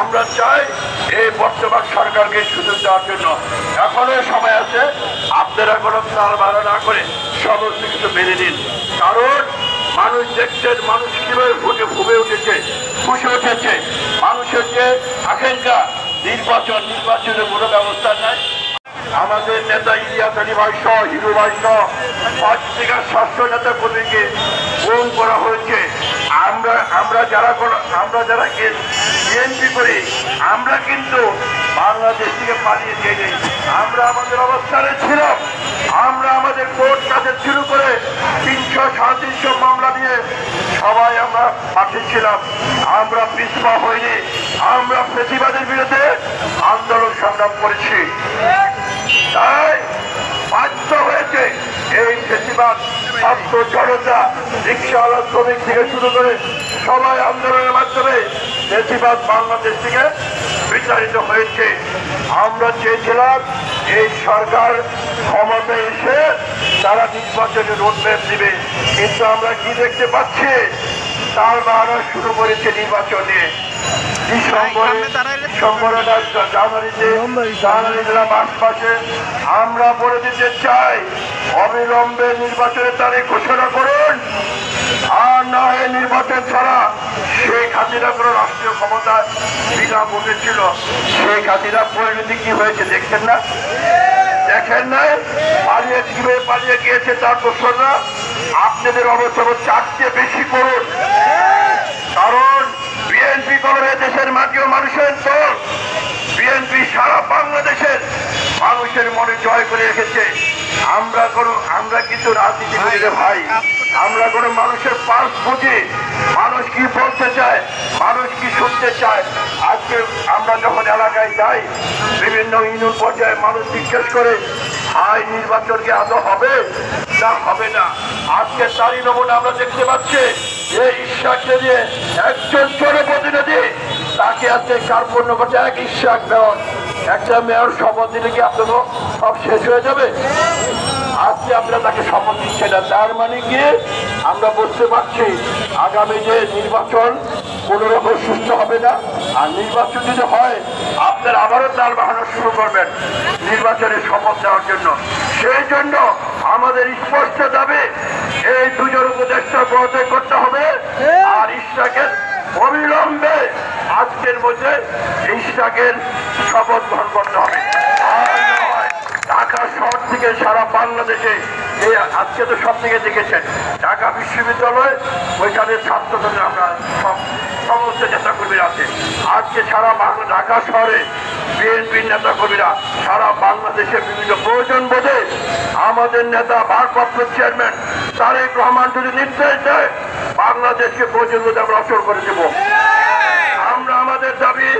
আমরা চাই এই বর্তমান সরকারকে সুযোগ দেওয়ার জন্য এখনো সময় আছে। আপনারা কোনো তাল বাড়া না করে সমস্ত কিছু মেনে নিন। কারণ মানুষ দেখছেন মানুষ কিভাবে ফুটে উঠেছে, ফুসে উঠেছে। মানুষের যে আকাঙ্ক্ষা নির্বাচনের কোনো ব্যবস্থা নাই। আমাদের নেতা ইলিয়াস আলী ভাই সহ, হিরু ভাই সহ 5 থেকে 700 নেতা কর্মীকে গুম করা হয়েছে। আমরা যারা বিএনপি করি, আমরা কিন্তু বাংলাদেশ থেকে পালিয়ে যাইনি। আমরা আমাদের অবস্থানে ছিলাম। আমরা আমাদের কোর্ট কাছে শুরু করে 300-350 মামলা নিয়ে সবাই আমরা মাঠে ছিলাম। আমরা পিছপা হইনি। আমরা ফ্যাসিবাদের বিরুদ্ধে আন্দোলন সংগ্রাম করেছি। তাই বাধ্য হয়েছে এই ফ্যাসিবাদ ছাত্র জনতা, রিক্সাওয়ালা, শ্রমিক থেকে শুরু করে সবাই আন্দোলনের মাধ্যমে ফ্যাসিবাদ বাংলাদেশ থেকে বিতাড়িত হয়েছে। আমরা চেয়েছিলাম এই সরকার ক্ষমতায় এসে তারা নির্বাচনে রোডম্যাপ দিবে, কিন্তু আমরা কি দেখতে পাচ্ছি, তার বাহানা শুরু করেছে নির্বাচন নিয়ে। জানুয়ারি মাসে আমরা বলে দিতে চাই, অবিলম্বে নির্বাচনের তারিখ ঘোষণা করুন। আর না হয় নির্বাচন ছাড়া শেখ হাসিনা কোনো রাষ্ট্রীয় ক্ষমতায় বিনা বসেছিল। শেখ হাসিনা পরিণতি কি হয়েছে দেখছেন না? দেখেন নাই পালিয়ে গিয়েছে তার দোসররা। আপনাদের অবস্থা চারটে বেশি করুন, কারণ বিএনপি করে দেশের মাটি ও মানুষের দল। বিএনপি সারা বাংলাদেশের মানুষের মনে জয় করে রেখেছে। আমরা কিছু রাজনীতি করি রে ভাই, আমরা কোনো মানুষের পালস বুঝি, মানুষ কি বলতে চায়, মানুষ কি শুনতে চায়। আজকে আমরা যখন এলাকায় যাই, বিভিন্ন ইউনিয়ন পর্যায়ে মানুষ জিজ্ঞেস করে, হাই নির্বাচন কি আদৌ হবে না হবে না। আজকে তারই নমুনা আমরা দেখতে পাচ্ছি। এই ইশাককে দিয়ে একজন জনপ্রতিনিধি, তাকে আজকে কার্পণ্য করছে এক ইশাক মেয়র। একটা মেয়র শপথ দিলে কি আপনার সব শেষ হয়ে যাবে? আজকে আপনারা তাকে শপথ দিচ্ছে না। তার মানে কি আমরা বুঝতে পারছি আগামী যে নির্বাচন কোন রকম সুস্থ হবে না। আর নির্বাচন যদি হয়, আপনারা আবারও তাল বাহানো শুরু করবেন নির্বাচনের শপথ দেওয়ার জন্য। সেই জন্য আমাদের স্পষ্ট দাবি, এই দুজন উপদেষ্টা পদত্যাগ করতে হবে। আর ইশরাকের অবিলম্বে আজকের মধ্যে ইশরাকের শপথ গ্রহণ করতে হবে। ঢাকা শহর থেকে সারা বাংলাদেশে, এই আজকে তো সব থেকে দেখেছেন ঢাকা বিশ্ববিদ্যালয়, ওইখানে ছাত্রদের আমরা সমস্ত নেতাকর্মীরা আছে। আজকে সারা ঢাকা শহরে বিএনপির নেতাকর্মীরা সারা বাংলাদেশে বিভিন্ন প্রয়োজন বোধে আমাদের নেতা ভারপ্রাপ্ত চেয়ারম্যান তারেক রহমান যদি নির্দেশ দেয়, বাংলাদেশকে প্রয়োজন বোধে আমরা অচল করে দেব। আমরা আমাদের দাবি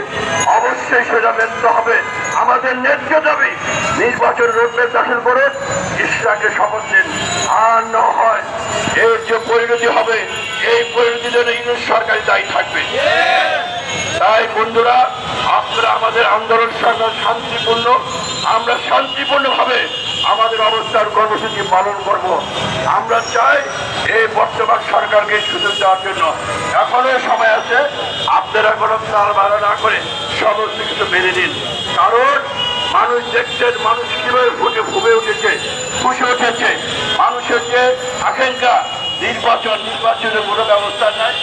অবশ্যই সেটা মেনতে হবে। আমাদের ন্যায্য দাবি নির্বাচন রোডম্যাপ দাখিল করে ইশরাকে শপথ দিন। আর না হয় এর যে পরিণতি হবে, এই পরিণতির জন্য ইউনিট সরকারি দায়ী থাকবে। তাই বন্ধুরা, আপনারা আমাদের আন্দোলন সংগ্রাম শান্তিপূর্ণ, আমরা শান্তিপূর্ণভাবে আমাদের অবস্থার কর্মসূচি পালন করব। আমরা চাই এই বর্তমান সরকারকে সুযোগ দেওয়ার জন্য এখনো সময় আছে। আপনারা কোনো তাল বাড়া না করে সমস্ত কিছু মেনে নিন। কারণ মানুষ দেখছেন মানুষ কিভাবে ফুটে উঠেছে, ফুসে উঠেছে। মানুষের যে আকাঙ্ক্ষা নির্বাচনের কোনো ব্যবস্থা নাই।